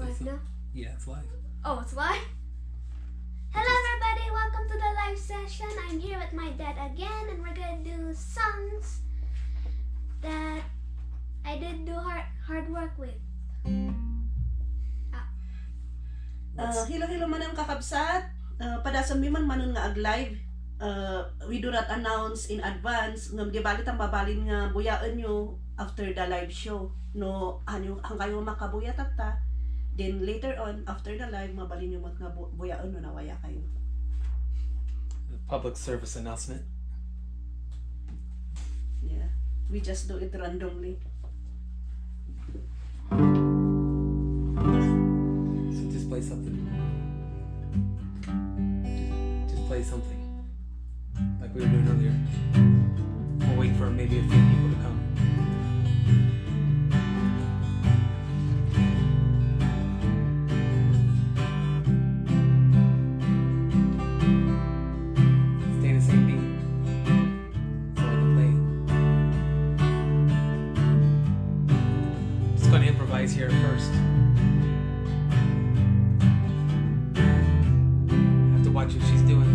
Live now? Yeah, it's live. Oh, it's live? Hello everybody, welcome to the live session. I'm here with my dad again and we're gonna do songs that I did do hard work with. Hilo man ang kakabsat. Padasam mi man manon nga ag-live. We do not announce in advance. Ngam di balit ang babalin nga buyaan nyo after the live show. No, ang kayo makabuyat ta. Then later on, after the live, mabalin nyo nga buyaan no nawaya kayo. Public service announcement. Yeah. We just do it randomly. So just play something. Just play something. Like we were doing earlier. We'll wait for maybe a few people to come. Stay in the same beat. So I can play. Just gonna improvise here first. Have to watch what she's doing.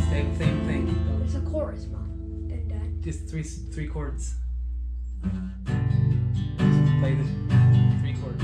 Same thing. There's a chorus, Mom and Dad. Just three chords. Play the 3 chords.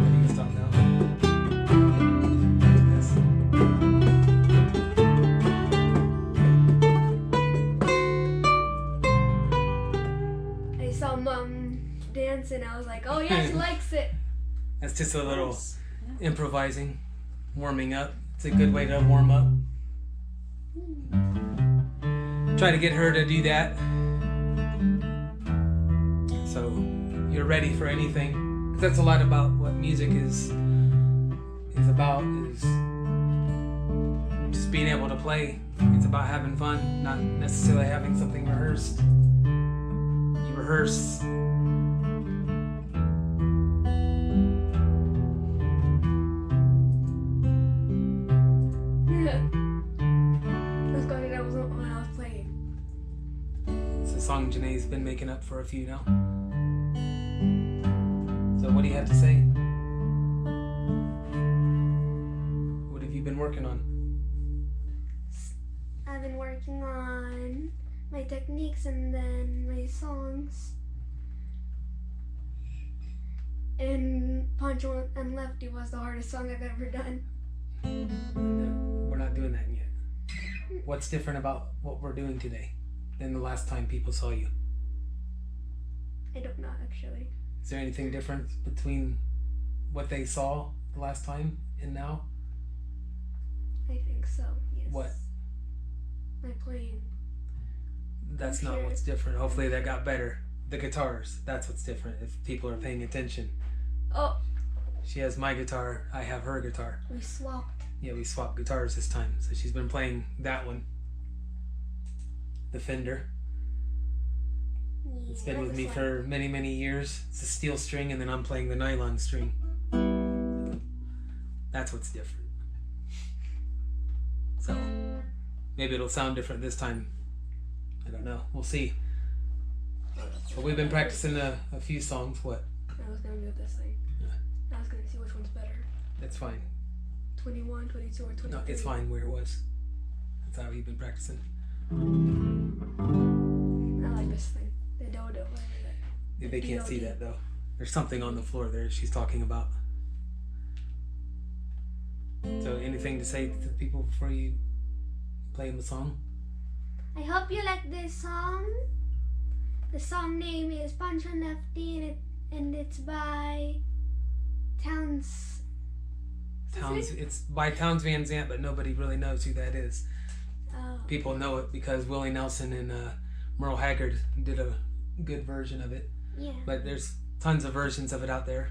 Ready to stop now? Yes. I saw Mom dance and I was like, oh yeah, she likes it. That's just a little Nice. improvising, warming up. It's a good way to warm up. Try to get her to do that. So you're ready for anything. 'Cause that's a lot about what music is about, is just being able to play. It's about having fun, not necessarily having something rehearsed. You rehearse. That's funny, that wasn't when I was playing. It's a song Janae's been making up for a few now. So what do you have to say? What have you been working on? I've been working on my techniques and then my songs. And Pancho and Lefty was the hardest song I've ever done. We're not doing that yet. What's different about what we're doing today than the last time people saw you? I don't know actually. Is there anything different between what they saw the last time and now? I think so, yes. What? My playing. That's not Sure. what's different. Hopefully that got better. The guitars, that's what's different if people are paying attention. Oh, She has my guitar, I have her guitar. we swapped. Yeah, we swapped guitars this time. So she's been playing that one. The Fender. It's been with me for many, many years. It's a steel string and then I'm playing the nylon string. That's what's different. So, maybe it'll sound different this time. I don't know. We'll see. But we've been practicing a few songs. What? I was gonna do this thing. Yeah. I was gonna see which one's better. That's fine. 21, 22, or 23. No, it's fine where it was. That's how we've been practicing. I like this thing. The dodo, whatever that. They can't see that though. There's something on the floor there she's talking about. So anything to say to people before you play them a song? I hope you like this song. The song name is Pancho and Lefty and it's by Towns. It's by Towns Van Zandt, but nobody really knows who that is. Oh. People know it because Willie Nelson and Merle Haggard did a good version of it. Yeah. But there's tons of versions of it out there.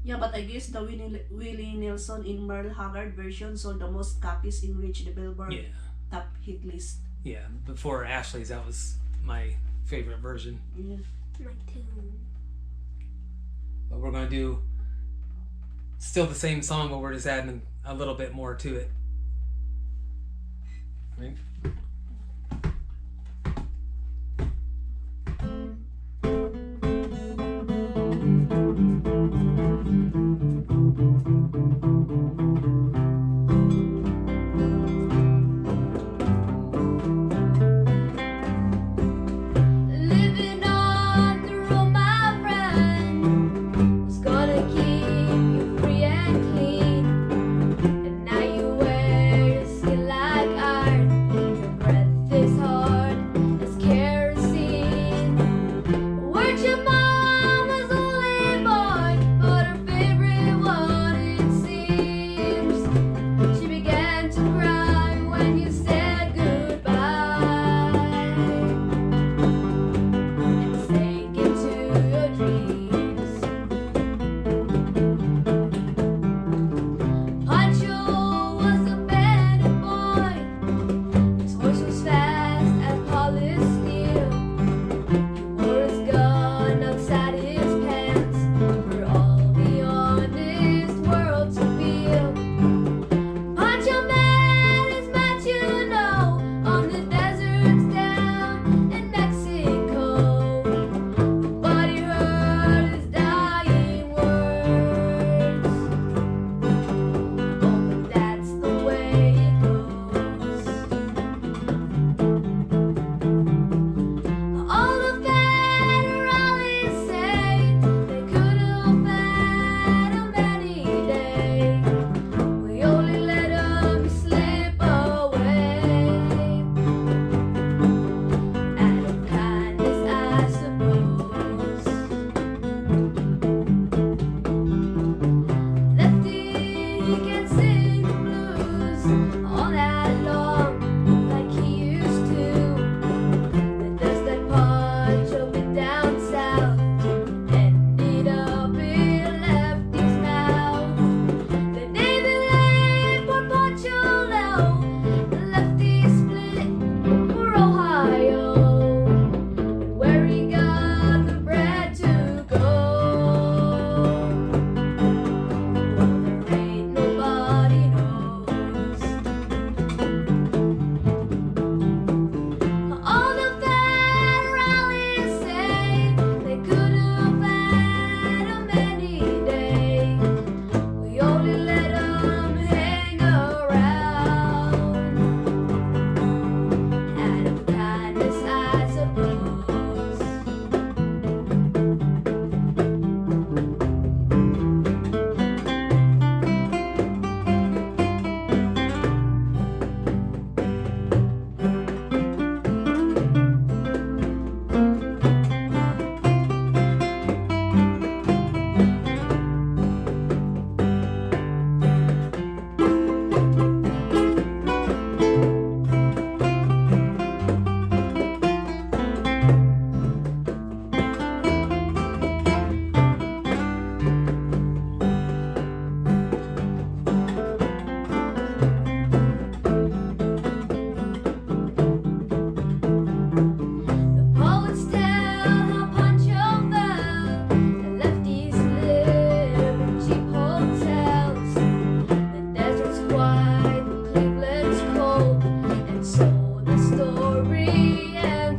Yeah, but I guess the Willie Nelson in Merle Haggard version sold the most copies and reached the Billboard Yeah. top hit list. Yeah, before Ashley's, that was my favorite version. Yeah. My tune. But we're gonna do still the same song, but we're just adding a little bit more to it. Right? Living on the road, my friend, was gonna keep you free and clean. And now you wear your skin like iron. Your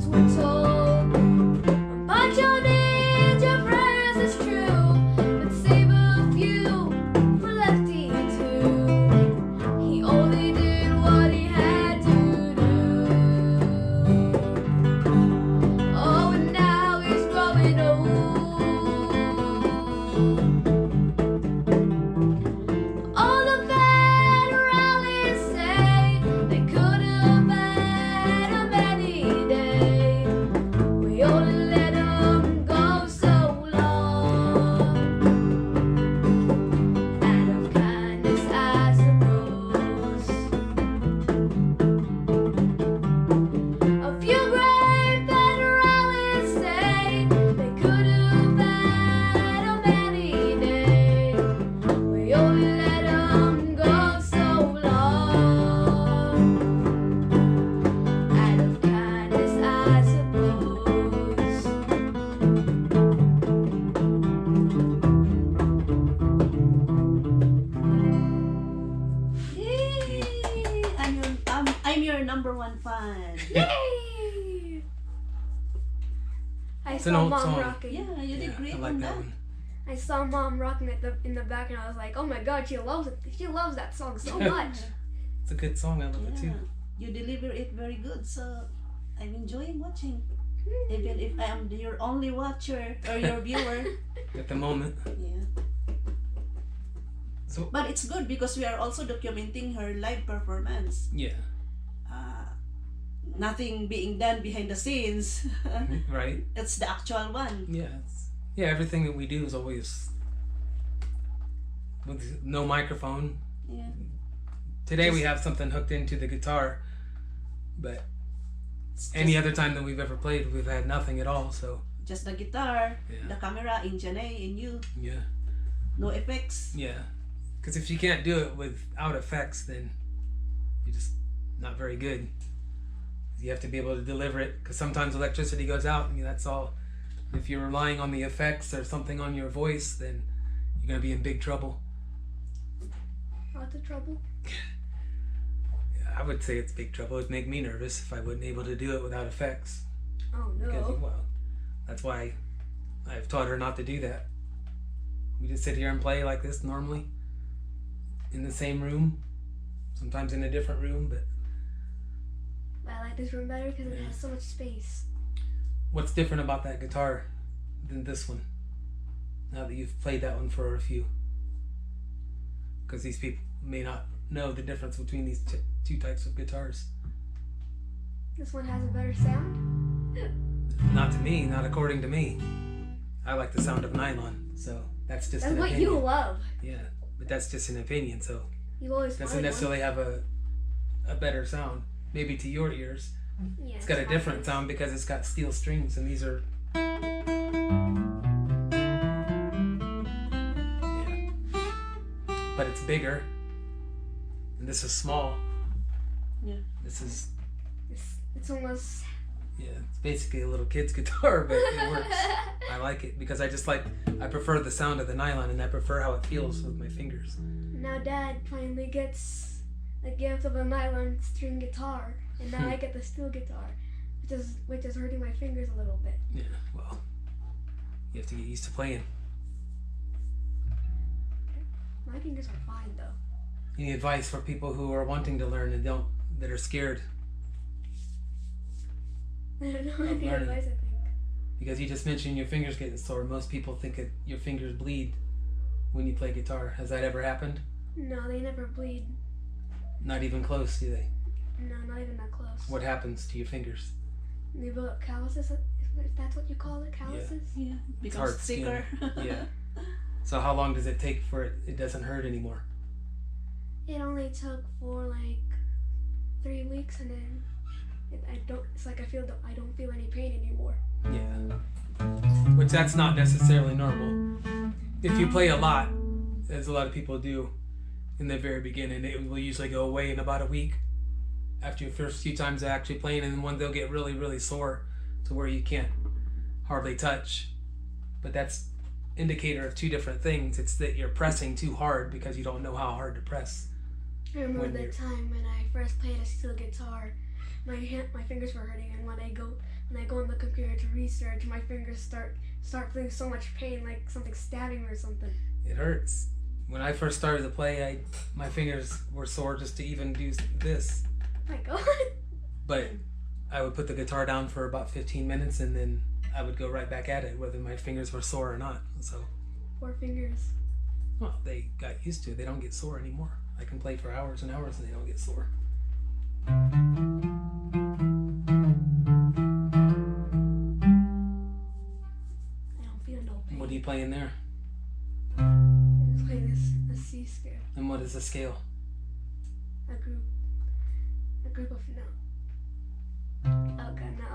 once were told. But you did your prayers is true, but save a few for Lefty too. He only did what he had to do. Oh, and now he's growing old. All the federalists say they could have had him any day. We only let him go so long. Out of kindness, I suppose. A few great federalists say they could have had him any day. We only let him go so long. Out of kindness, I suppose. Yay! I'm your number one fan. Yay! I It's an saw old Mom song. rocking. Yeah, you did Yeah, great I like on that that. one. I saw Mom rocking it in the back, and I was like, "Oh my God, she loves it. She loves that song so much." It's a good song. I love it too. Yeah, you deliver it very good, so I'm enjoying watching. Even if I am your only watcher or your viewer. At the moment. Yeah. So But it's good because we are also documenting her live performance. yeah, Nothing being done behind the scenes. right. It's the actual one. Yeah, everything that we do is always with no microphone. Yeah. Today we Just- have something hooked into the guitar, but It's any just, other time that we've ever played, we've had nothing at all. So just the guitar, Yeah. the camera, in Janae, in you. yeah, No effects. yeah. Because if you can't do it without effects, then you're just not very good. You have to be able to deliver it. Because sometimes electricity goes out, and that's all. If you're relying on the effects or something on your voice, then you're gonna be in big trouble. Lots of trouble. I would say it's big trouble. It'd make me nervous if I wasn't able to do it without effects. Oh no. Because, well, that's why I've taught her not to do that. We just sit here and play like this normally, in the same room, sometimes in a different room. But I like this room better because it Yeah. has so much space. what's different about that guitar than this one? Now that you've played that one for a few, because these people may not know the difference between these two types of guitars. This one has a better sound. Not to me, not according to me. I like the sound of nylon, so that's just That's an what opinion. you love. Yeah, but that's just an opinion, so You always it doesn't wanted necessarily have a better sound. Maybe to your ears. one. Yeah, It's got a not different nice. sound because it's got steel strings, and these are. Yeah. But it's bigger, and this is small. Yeah. This is, It's almost. yeah, it's basically a little kid's guitar, but it works. I like it because I prefer the sound of the nylon, and I prefer how it feels with my fingers. Now Dad finally gets a gift of a nylon string guitar, and now I get the steel guitar, which is hurting my fingers a little bit. Yeah, well, you have to get used to playing. My fingers are fine though. Any advice for people who are wanting to learn and that are scared? I don't know Of any learning. advice, I think. Because you just mentioned your fingers getting sore. Most people think that your fingers bleed when you play guitar. Has that ever happened? No, they never bleed. Not even close, do they? No, not even that close. What happens to your fingers? They build up calluses, if that's what you call it, calluses? Yeah. It's Becomes hard skin. thicker. Yeah. So how long does it take for it doesn't hurt anymore? It only took for like 3 weeks, and then it's like I don't feel any pain anymore. Yeah. Which that's not necessarily normal. If you play a lot, as a lot of people do in the very beginning, it will usually go away in about a week after your first few times of actually playing, and then one they'll get really, really sore to where you can't hardly touch. But that's indicator of two different things. It's that you're pressing too hard because you don't know how hard to press. I remember When the you're- time when I first played a steel guitar, my fingers were hurting, and when here to research, my fingers start feeling so much pain, like something stabbing me or something. It hurts. When I first started to play, my fingers were sore just to even do this. My God. But I would put the guitar down for about 15 minutes and then I would go right back at it, whether my fingers were sore or not. So, Poor fingers. well, they got used to it. They don't get sore anymore. I can play for hours and hours and they don't get sore. I don't feel no pain. What are you playing there? I'm just playing a C scale. And what is the scale? A group of notes. Okay, now.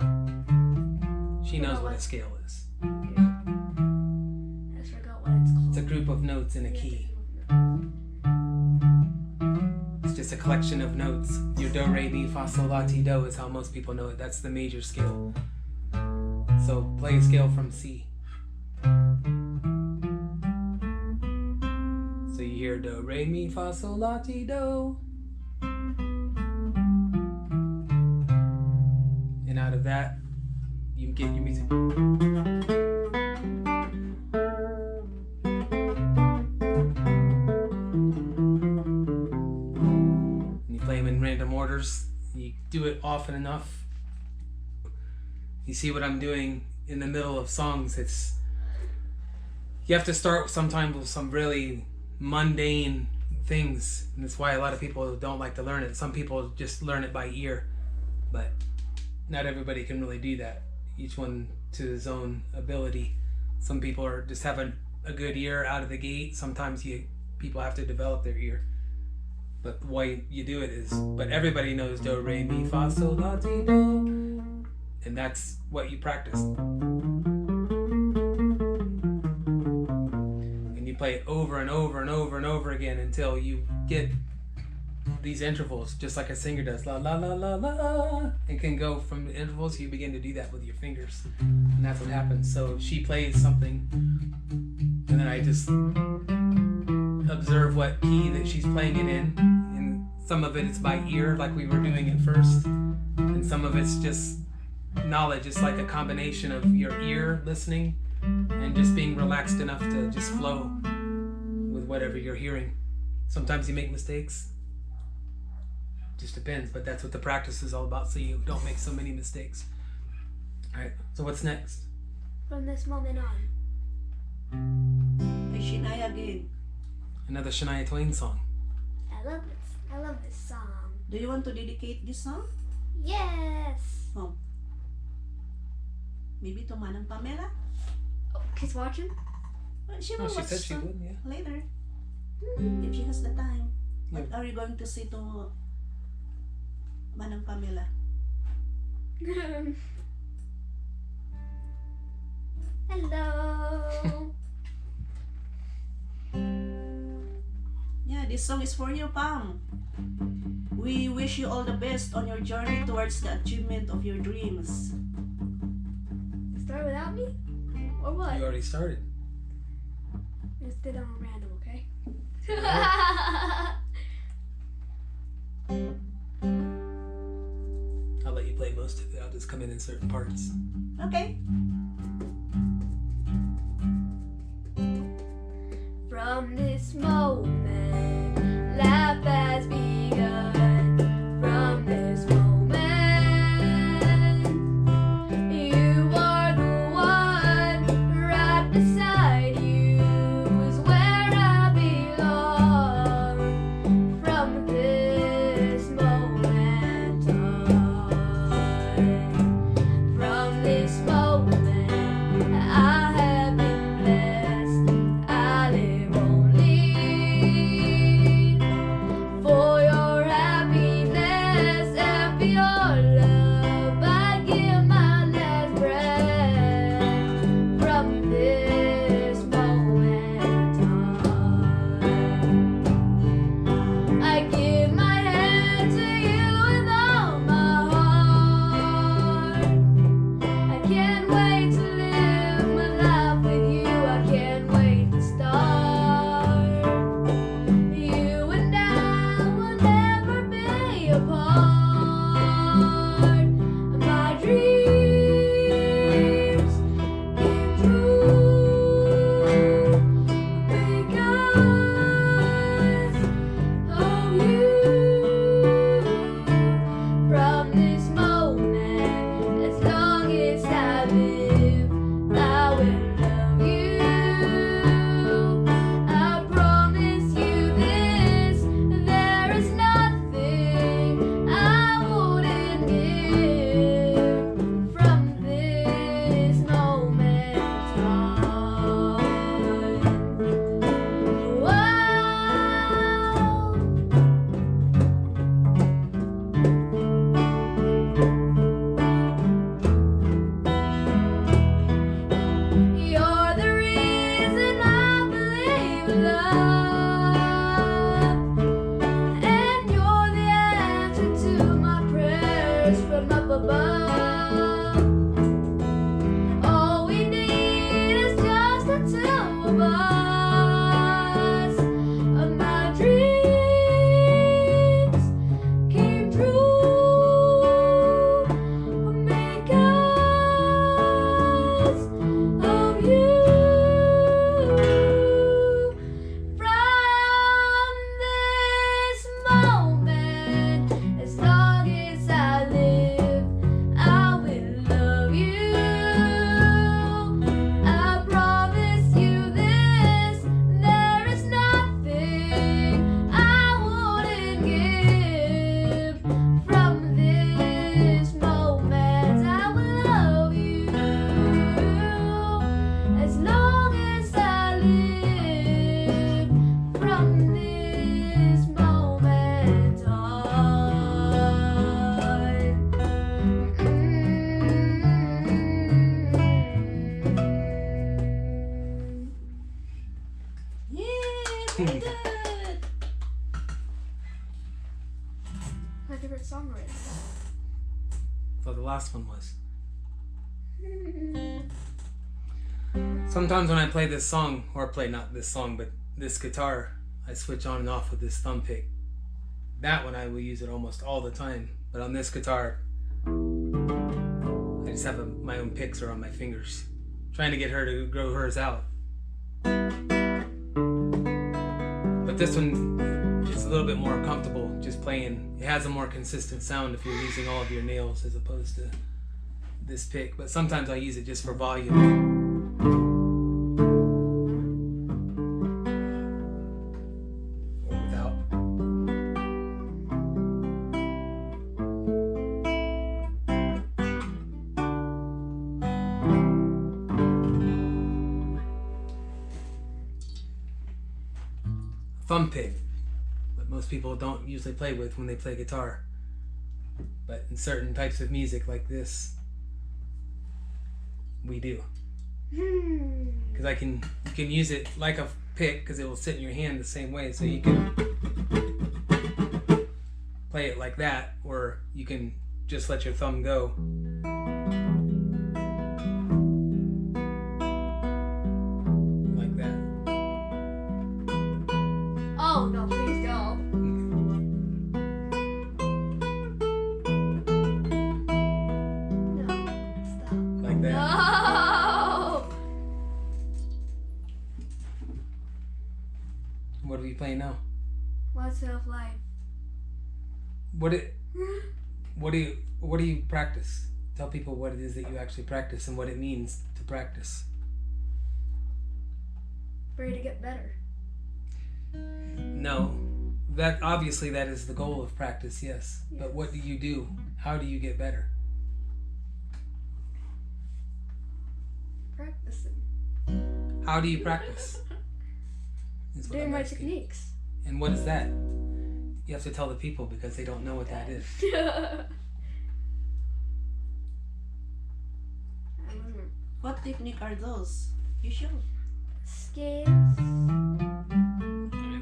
She knows what a scale is. I just forgot what it's called. It's a group of notes in a Yeah, key. it's a group of notes. It's just a collection of notes. Your do, re, mi, fa, sol, la, ti, do is how most people know it. That's the major scale. So play a scale from C. So you hear do, re, mi, fa, sol, la, ti, do. And out of that, you get your music. Play them in random orders. You do it often enough. You see what I'm doing in the middle of songs. You have to start sometimes with some really mundane things, and that's why a lot of people don't like to learn it. Some people just learn it by ear, but not everybody can really do that. Each one to his own ability. Some people are just having a good ear out of the gate. Sometimes people have to develop their ear. But the way you do it is, but everybody knows do, re, mi, fa, sol, la, ti, do. And that's what you practice. And you play it over and over and over and over again until you get these intervals, just like a singer does. La, la, la, la, la. And can go from the intervals, you begin to do that with your fingers. And that's what happens. So she plays something, and then I just observe what key that she's playing it in, and some of it's by ear like we were doing at first, and some of it's just knowledge. It's like a combination of your ear listening and just being relaxed enough to just flow with whatever you're hearing. Sometimes you make mistakes, just depends, but that's what the practice is all about, so you don't make so many mistakes. Alright, so what's next? From this moment on. Ay, Shania again. Another Shania Twain song. I love this song. Do you want to dedicate this song? Yes. Oh. Maybe to Manang Pamela? Oh, she's watching? Well, she Oh, will she watch said she some would, yeah. later. If she has the time. What Yeah. are you going to say to Manang Pamela? Hello. Yeah, this song is for you, Pam. We wish you all the best on your journey towards the achievement of your dreams. Start without me? Or what? You already started. Just did it on random, okay? I'll let you play most of it. I'll just come in certain parts. Okay. From this moment, life has begun. From this moment, you are the one. Right beside you is where I belong. From this moment on, from this moment, I have been blessed. I live only last one was. Sometimes when I play this song, or play not this song, but this guitar, I switch on and off with this thumb pick. That one I will use it almost all the time, but on this guitar, I just have my own picks are on my fingers. Trying to get her to grow hers out. But this one is a little bit more comfortable just playing. It has a more consistent sound if you're using all of your nails as opposed to this pick. But sometimes I use it just for volume. Or without. Thumb pick, but most people don't usually play with when they play guitar. But in certain types of music like this, we do. Because you can use it like a pick because it will sit in your hand the same way. So you can play it like that, or you can just let your thumb go. Like that. Oh no, please don't. No, stop. Like that. No. What are we playing now? What's of life? What do you practice? Tell people what it is that you actually practice and what it means to practice. For you to get better. No, that obviously that is the goal of practice, yes. But what do you do? How do you get better? Practicing. How do you practice? Is what Doing I'm my asking. techniques. And what is that? You have to tell the people because they don't know what that is. What technique are those? You show. Scales.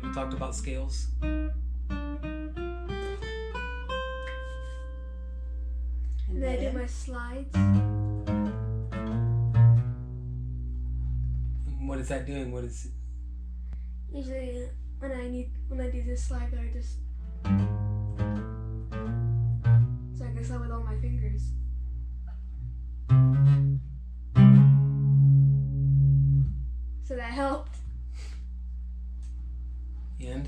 We talked about scales. And And then I do then, my slides. And what is that doing? What is it? Usually when I do this slide I just so I can slide with all my fingers. So that helped. And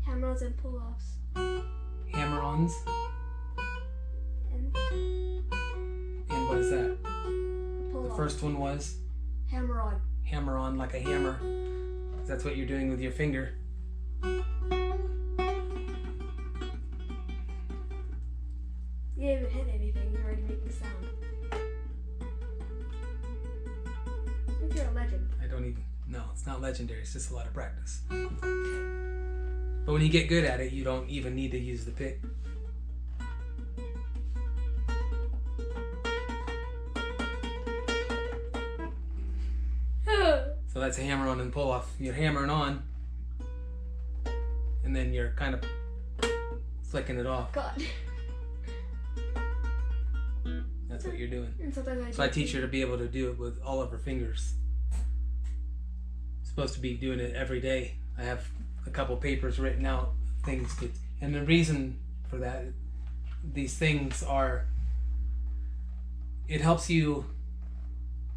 Hammer-ons and pull-offs. hammer-ons. And And what is that? The pull-off. first one was Hammer-on. hammer-on, like a hammer. That's what you're doing with your finger. You didn't even hit anything, you're already making sound. I think you're a legend. I don't even. No, it's not legendary. It's just a lot of practice. But when you get good at it, you don't even need to use the pick. So that's a hammer on and pull off. You're hammering on, and then you're kind of flicking it off. God. That's what you're doing. And sometimes So I teach her to be able to do it with all of her fingers. Supposed to be doing it every day. I have a couple papers written out, things to, and the reason for that, these things are, it helps you,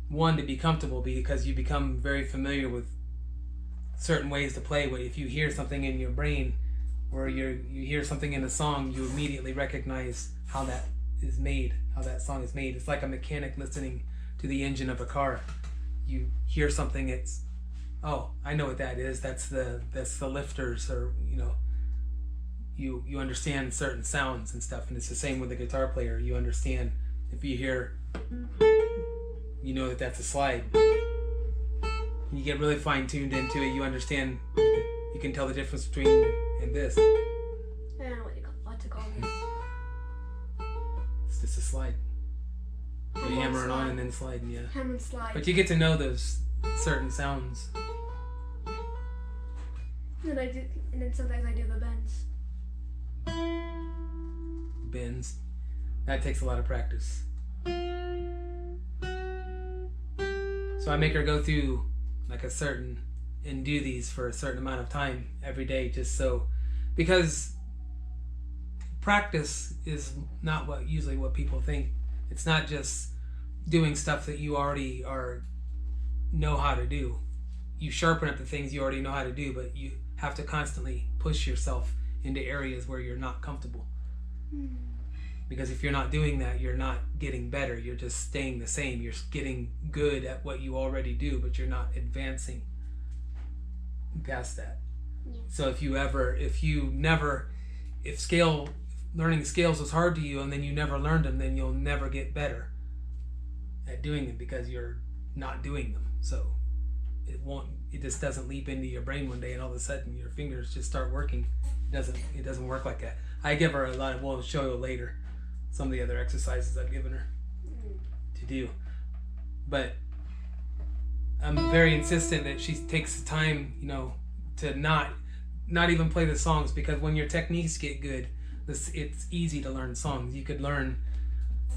one, to be comfortable because you become very familiar with certain ways to play. If you hear something in your brain or you hear something in a song, you immediately recognize how that is made, how that song is made. It's like a mechanic listening to the engine of a car. You hear something, it's, oh, I know what that is. That's the lifters, or you understand certain sounds and stuff. And it's the same with the guitar player. You understand if you hear, you know that that's a slide. You get really fine tuned into it. You understand. You can tell the difference between and this. I don't know what to call this. It's just a slide. You Hammer hammer it slide. on and then sliding, yeah. Hammer and slide. But you get to know those certain sounds. And then sometimes I do the bends. Bends. That takes a lot of practice. So I make her go through like and do these for a certain amount of time every day, just so, because practice is not usually what people think. It's not just doing stuff that you already know how to do. You sharpen up the things you already know how to do, but you have to constantly push yourself into areas where you're not comfortable. Because if you're not doing that, you're not getting better. You're just staying the same. You're getting good at what you already do, but you're not advancing past that. Yeah. So if learning scales was hard to you and then you never learned them, then you'll never get better at doing them because you're not doing them. So it just doesn't leap into your brain one day and all of a sudden your fingers just start working. It doesn't work like that. I give her a lot of, we'll show you later some of the other exercises I've given her to do. But I'm very insistent that she takes the time, to not even play the songs, because when your techniques get good, it's easy to learn songs. You could learn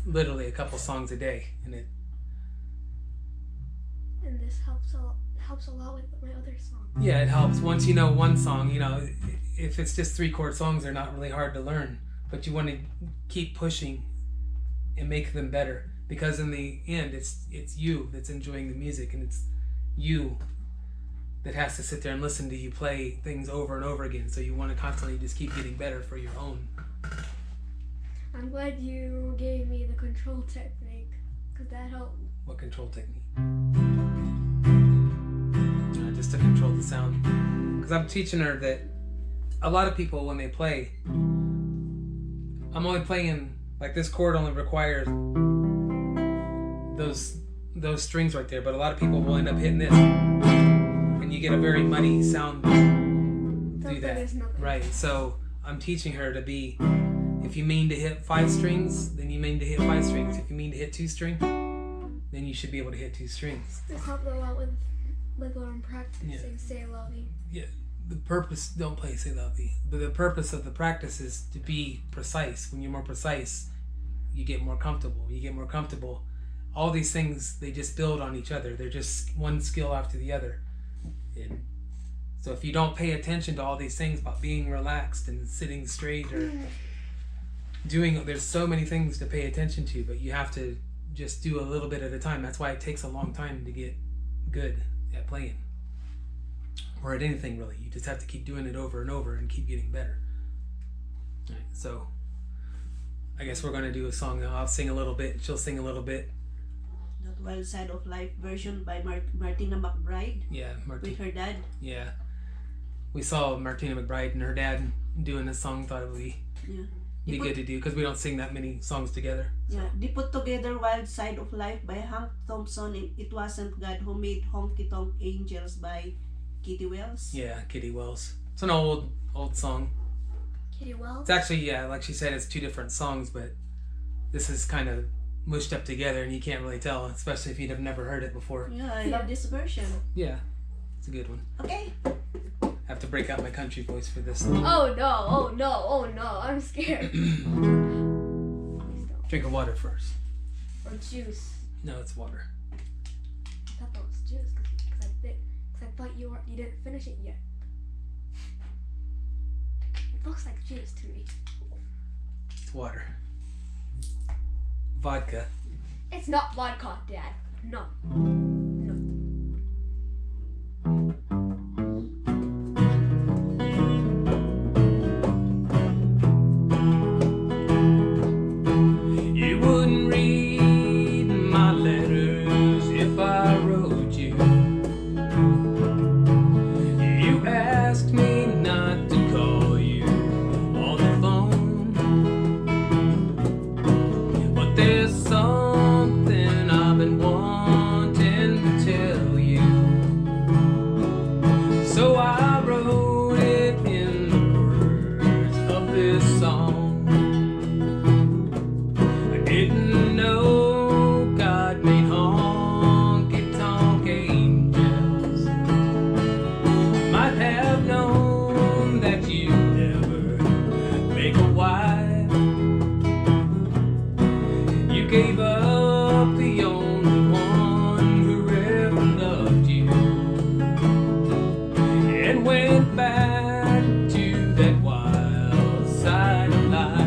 literally a couple songs a day, and this helps a lot with my other songs. Yeah, it helps. Once you know one song, if it's just 3-chord songs, they're not really hard to learn. But you want to keep pushing and make them better, because in the end, it's you that's enjoying the music, and it's you that has to sit there and listen to you play things over and over again. So you want to constantly just keep getting better for your own. I'm glad you gave me the control technique, because that helped. What control technique? Just to control the sound. Because I'm teaching her that a lot of people, when they play, I'm only playing, like this chord only requires those strings right there, but a lot of people will end up hitting this, and you get a very muddy sound through that. Right. So I'm teaching her to be, if you mean to hit 5 strings, then you mean to hit 5 strings. If you mean to hit 2 strings, then you should be able to hit 2 strings. This helped a lot with what I'm practicing. C'est la vie. Yeah. The purpose, don't play C'est la vie, but the purpose of the practice is to be precise. When you're more precise, you get more comfortable. All these things, they just build on each other. They're just one skill after the other. And so if you don't pay attention to all these things about being relaxed and sitting straight or there's so many things to pay attention to, but you have to just do a little bit at a time. That's why it takes a long time to get good at playing, or at anything really. You just have to keep doing it over and over and keep getting better. All right, so I guess we're going to do a song now. I'll sing a little bit, she'll sing a little bit. That Wild Side of Life version by Martina McBride. Yeah, with her dad. Yeah, we saw Martina McBride and her dad doing this song. Thought it would be good to do, because we don't sing that many songs together. So. Yeah, they put together Wild Side of Life by Hank Thompson and It Wasn't God Who Made Honky Tonk Angels by Kitty Wells. Yeah, Kitty Wells. It's an old song. Kitty Wells? It's actually, like she said, it's 2 different songs, but this is kind of mushed up together and you can't really tell, especially if you'd have never heard it before. Yeah, I love this version. Yeah, it's a good one. Okay. I have to break out my country voice for this. Oh no, I'm scared. Please don't. Drink of water first. Or juice. No, it's water. I thought that was juice, because I thought you didn't finish it yet. It looks like juice to me. It's water. Vodka. It's not vodka, Dad. No. You wouldn't read my letters if I wrote you. You asked me not to call you on the phone, but there's something I've been wanting the only one who ever loved you, and went back to that wild side of life.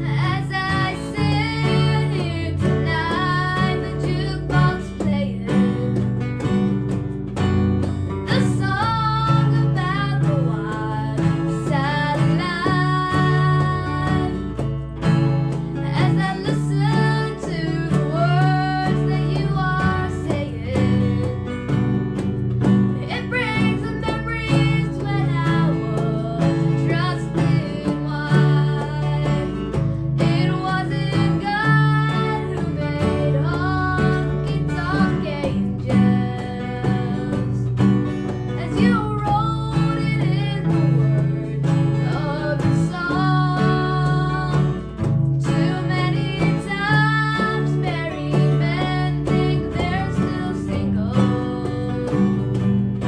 As I sit here tonight, the jukebox playing the song about the wild side of life. As I listen to the words that you are saying, it brings the memories when I was a trusted wife. It wasn't God who made honky-tonk angels, as you wrote it in the words of the song. Too many times married men think they're still single,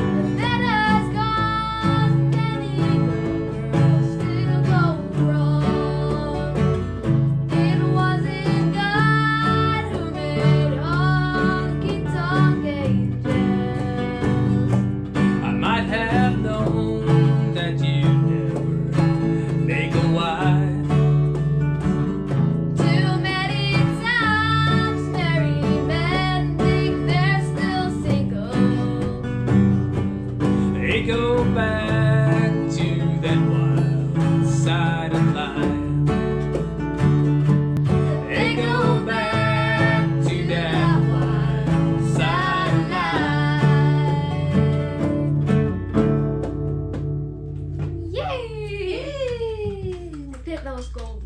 but that has caused many girls still go wrong. It wasn't God who made honky-tonk angels. I might have known that you'd never make a wife. Too many times married men think they're still single. They go back to that wild side of life. They go back to that wild side of life. Yay! I think that was gold.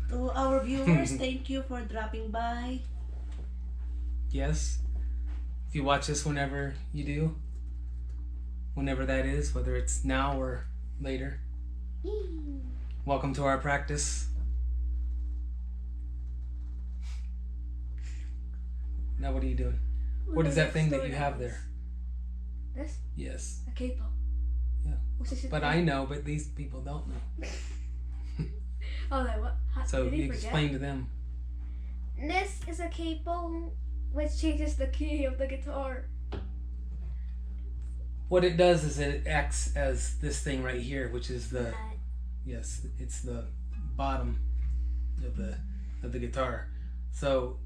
To our viewers, thank you for dropping by. Yes. If you watch this whenever you do, whenever that is, whether it's now or later, welcome to our practice. Now, what are you doing? What is that thing that you have there? This? Yes. A capo. Yeah. What's this? But I know, but these people don't know. Oh, like what? So Did he you forget? explain to them. This is a capo which changes the key of the guitar. What it does is it acts as this thing right here, which is the, Uh, yes, it's the bottom of the guitar. So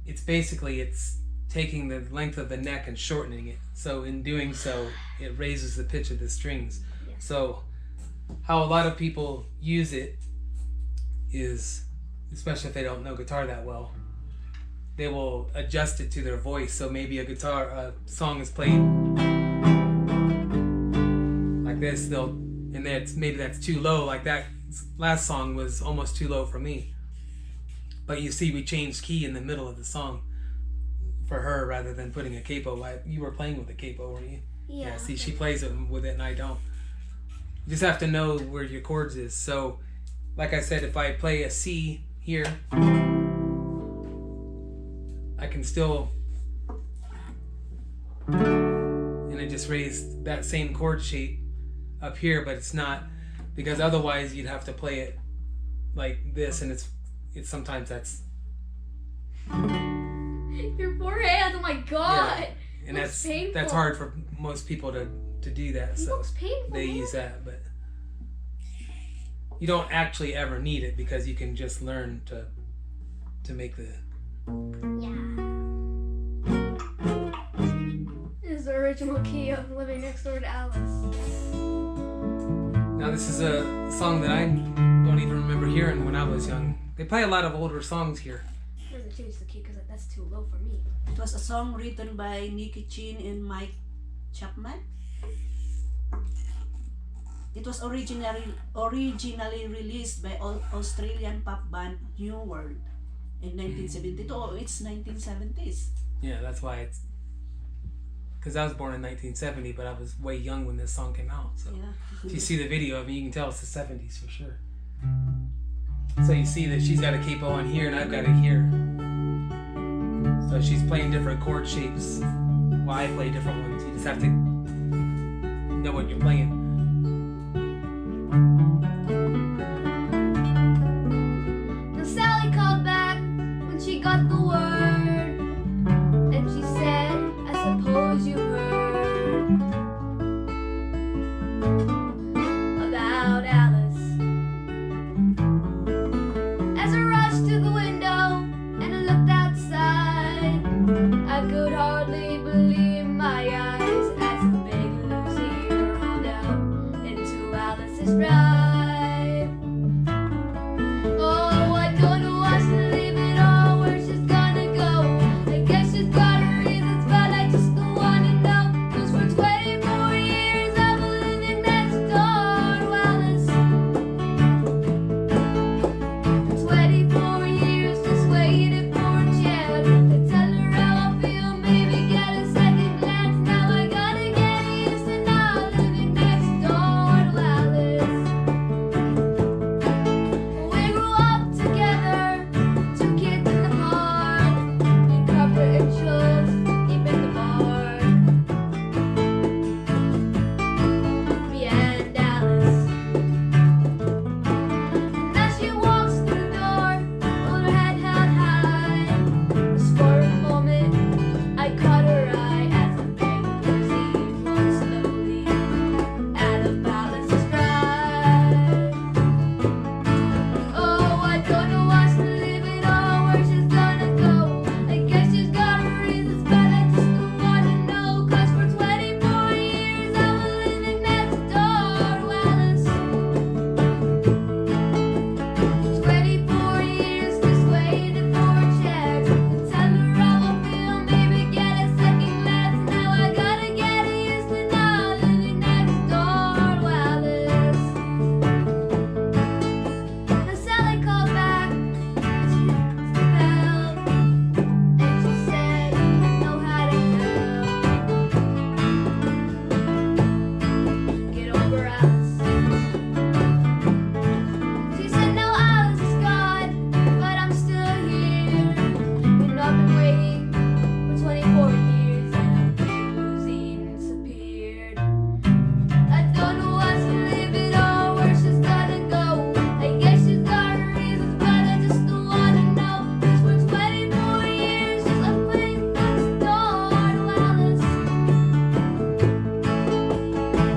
it's basically, it's taking the length of the neck and shortening it. So in doing so, it raises the pitch of the strings. Yes. So how a lot of people use it is, especially if they don't know guitar that well, they will adjust it to their voice. So maybe a song is played like this, and maybe that's too low. Like that last song was almost too low for me. But you see, we changed key in the middle of the song for her rather than putting a capo. You were playing with a capo, weren't you? yeah. See, she plays it with it and I don't. You just have to know where your chords is. So, like I said, if I play a C here, I can still, and I just raised that same chord shape up here, but it's not, because otherwise you'd have to play it like this, and it's sometimes that's, Your forehead, oh my god! and Looks that's painful. hard for most people to do that. It So looks painful. they man. use that, but you don't actually ever need it because you can just learn to make the. Yeah. This is the original key of Living Next Door to Alice. Now this is a song that I don't even remember hearing when I was young. They play a lot of older songs here. Doesn't change the key because that's too low for me. It was a song written by Nicky Chin and Mike Chapman. It was originally released by Australian pop band New World in 1972. Oh, it's 1970s. Yeah, that's why it's. Because I was born in 1970, but I was way young when this song came out. So Yeah. if you see the video of it, you can tell it's the 70s for sure. So you see that she's got a capo on here and I've got it here. So she's playing different chord shapes while I play different ones. You just have to know what you're playing. right. Oh, I don't know what's to leave it all, where she's gonna go. I guess she's got her reasons, but I just don't wanna know. 'Cause for 24 years I've been living next door to Alice. For 24 years just waiting for a chance to tell her how I feel, maybe get a second glance. Now I gotta get used to not living next door to Alice. We grew up together, 2 kids in the barn. We cover inches deep in the barn. Me and Alice. And as she walks through the door, hold her head held high. Just for a moment, I caught her eye as the big limousine rolled slowly out of Alice's drive. Oh, I don't know what's to leave it all, where she's gonna go. I guess she's got her reasons, but I just don't wanna know. 'Cause for 24 years I've been living next door to Alice. 24 years just waiting for a chance to tell her how I feel, maybe get a second glance. Now I gotta get used to not living next door to Alice. Now Sally called back, she rings the bell, and she said, I know how to get over Alice. She said, no, Alice is gone, but I'm still here. And I've been waiting for 24 years, and the limousine disappeared. I don't know what's to leave it all, where she's gonna go. I guess she's got her reasons, but I just don't wanna know. 'Cause for 24 years, she's up waiting next door to Alice.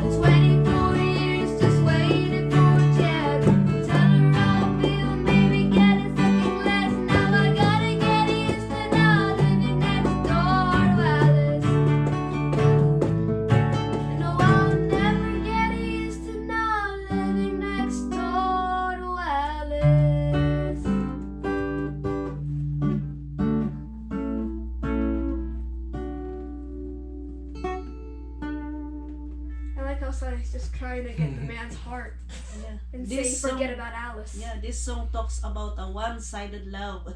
For 24 years, just waiting for a chance to tell her how I feel, maybe get a second glance. Now I gotta get used to not living next door to Alice. No, I'll never get used to not living next door to Alice. I like how Sally's just trying to get the man's heart Yeah. and This say forget song- about Alice. Yeah, this song talks about a one-sided love.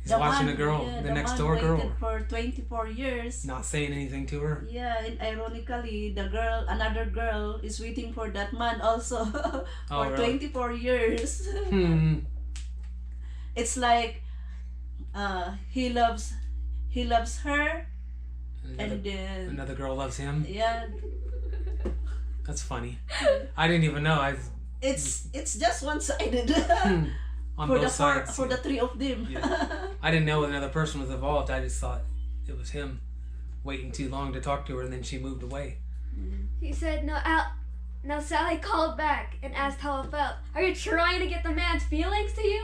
He's watching a girl, the next door girl, waited for 24 years. not saying anything to her. Yeah, and ironically, another girl is waiting for that man also for Oh, really? 24 years. Hmm. It's like he loves her, Another, and then another girl loves him. yeah, That's funny. I didn't even know. it's just one-sided On for both the sides. for the three of them. Yeah. I didn't know another person was involved. I just thought it was him waiting too long to talk to her, and then she moved away. He said, now Sally called back and asked how I felt. Are you trying to get the man's feelings to you?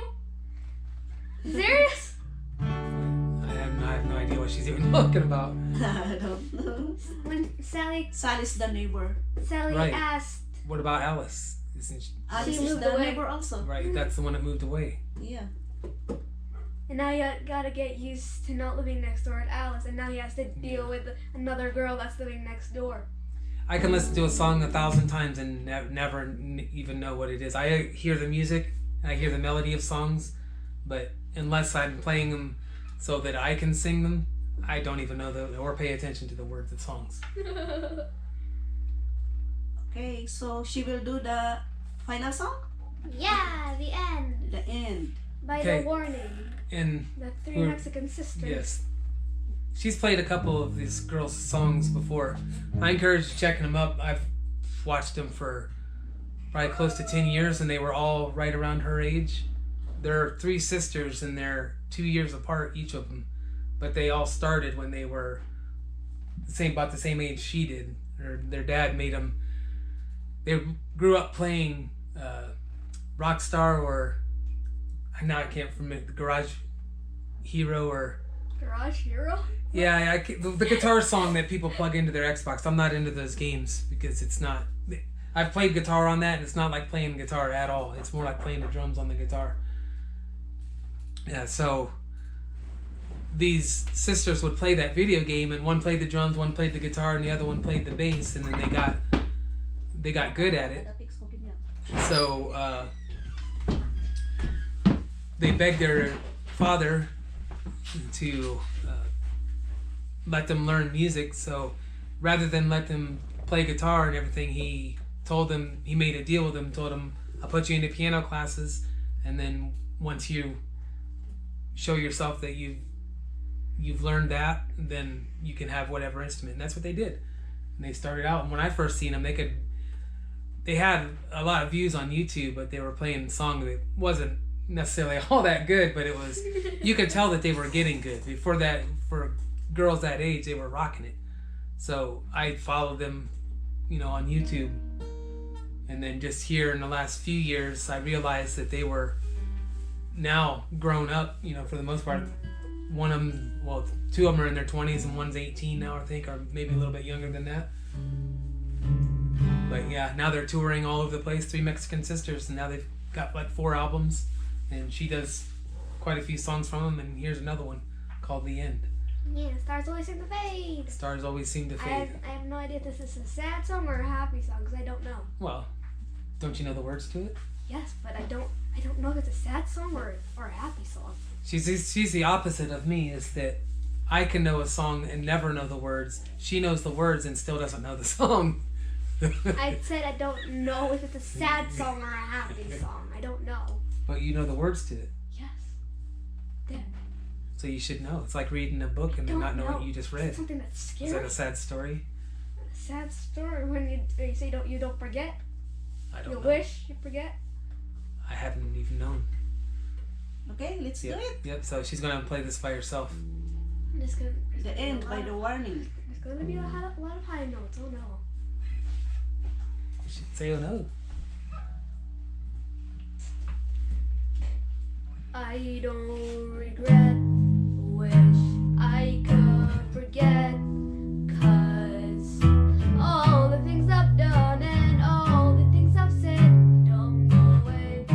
Serious? I have no idea what she's even talking about. I don't know. When Sally's the neighbor. Sally Right. asked, What about Alice? Isn't she, Alice is moved the away. neighbor also. right? That's the one that moved away. Yeah. and now you gotta get used to not living next door to Alice, and now he has to deal with another girl that's living next door. I can listen to a song 1,000 times and never even know what it is. I hear the music, I hear the melody of songs, but unless I'm playing them so that I can sing them, I don't even know or pay attention to the words of songs. Okay, so she will do the final song? Yeah, the end. The end. By Okay. the warning. And The three Who- Mexican sisters. yes, she's played a couple of these girls' songs before. I encourage checking them up. I've watched them for probably close to 10 years, and they were all right around her age. There are 3 sisters, and they're 2 years apart, each of them. But they all started when they were about the same age she did. Their dad made them. They grew up playing Rockstar, or now I can't remember, Garage Hero, or Garage Hero? the guitar song that people plug into their Xbox. I'm not into those games because it's not. I've played guitar on that, and it's not like playing guitar at all. It's more like playing the drums on the guitar. Yeah, so these sisters would play that video game, and one played the drums, one played the guitar, and the other one played the bass, and then they got good at it. So they begged their father to let them learn music. So rather than let them play guitar and everything, he made a deal with them, told them, I'll put you into piano classes, and then once you show yourself that you've learned that, then you can have whatever instrument. And that's what they did. And they started out, and when I first seen them, they had a lot of views on YouTube, but they were playing a song that wasn't necessarily all that good, but it was, you could tell that they were getting good. Before that, for girls that age, they were rocking it. So I followed them, on YouTube. And then just here in the last few years, I realized that they were now grown up, for the most part. One of them, well, two of them are in their 20s and one's 18 now, I think, or maybe a little bit younger than that. But yeah, now they're touring all over the place, Three Mexican Sisters, and now they've got like 4 albums, and she does quite a few songs from them, and here's another one called The End. Yeah, stars always seem to fade. Stars always seem to fade. I have no idea if this is a sad song or a happy song, because I don't know. Well, don't you know the words to it? Yes, but I don't know if it's a sad song or a happy song. She's the opposite of me, is that I can know a song and never know the words. She knows the words and still doesn't know the song. I said I don't know if it's a sad song or a happy song. I don't know. But you know the words to it. Yes. There. So you should know. It's like reading a book and not know what you just read. Something that's scary. Is that a sad story? A sad story when you say you don't forget. I don't You know. wish you forget. I haven't even known. Okay, let's do it. Yep, so she's going to play this by herself. I'm just gonna. The End by The Warning. There's gonna be a lot of high notes. Oh no. You should say, oh no. I don't regret, wish I could forget, 'cause all the things I've done and all the things I've said don't go away.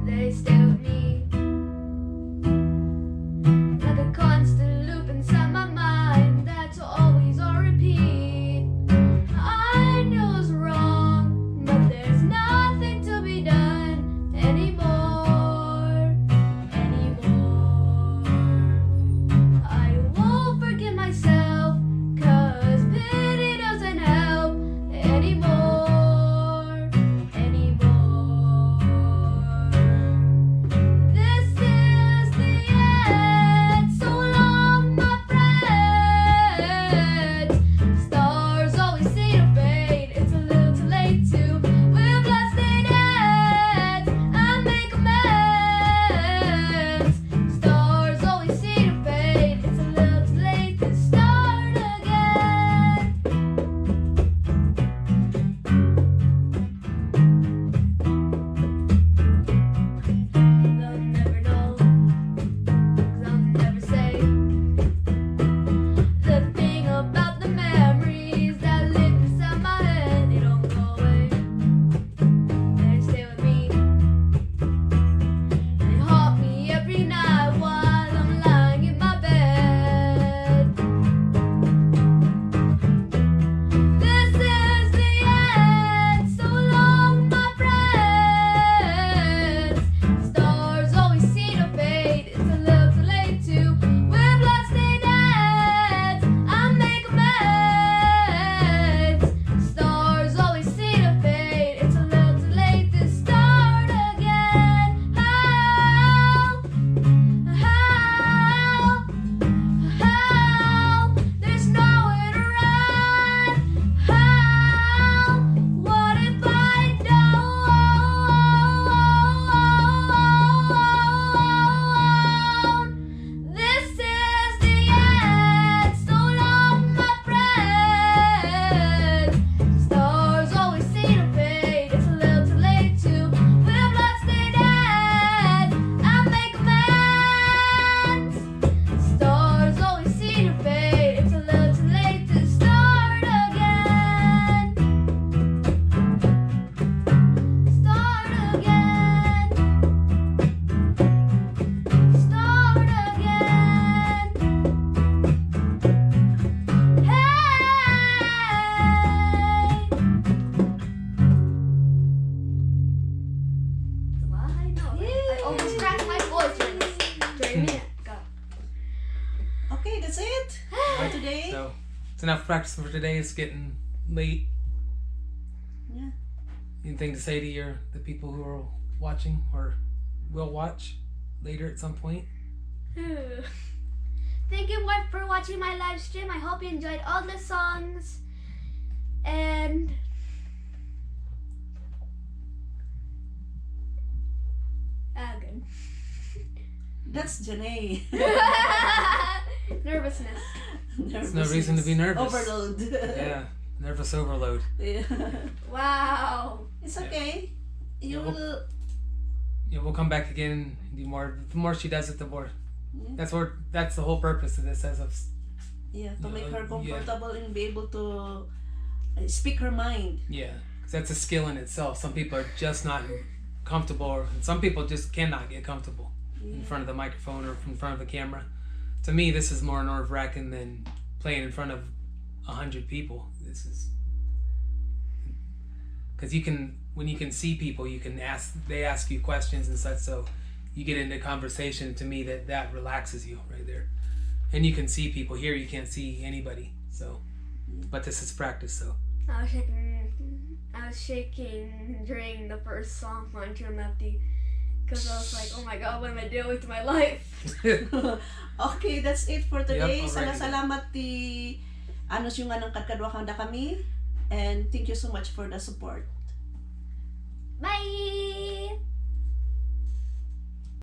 They stay with me like a constant loop inside my mind that's always on repeat. I know it's wrong, but there's nothing to be done anymore. today. So it's enough practice for today. It's getting late. Yeah. Anything to say to the people who are watching or will watch later at some point? Thank you for watching my live stream. I hope you enjoyed all the songs. And good. That's Janae. Nervousness. There's no reason to be nervous. Overload. Yeah, nervous overload. Yeah. Wow. It's okay. You Yeah, will. Yeah, we'll come back again. The more she does it, the more. Yeah. That's the whole purpose of this. To Yeah, make her yeah. comfortable and be able to speak her mind. Yeah, 'cause that's a skill in itself. Some people are just not comfortable, and some people just cannot get comfortable in front of the microphone or in front of the camera. To me, this is more nerve-wracking than playing in front of 100 people. This is because when you can see people, they ask you questions and such, so you get into conversation. To me, that relaxes you right there, and you can see people. Here, you can't see anybody. So, but this is practice, so. I was shaking during the first song on True Lefty because I was like, oh my god, what am I doing with my life? Okay, that's it for today. Yep, alright. Salamat ti anos yung anong kadkadwa kang da kami, and thank you so much for the support. Bye!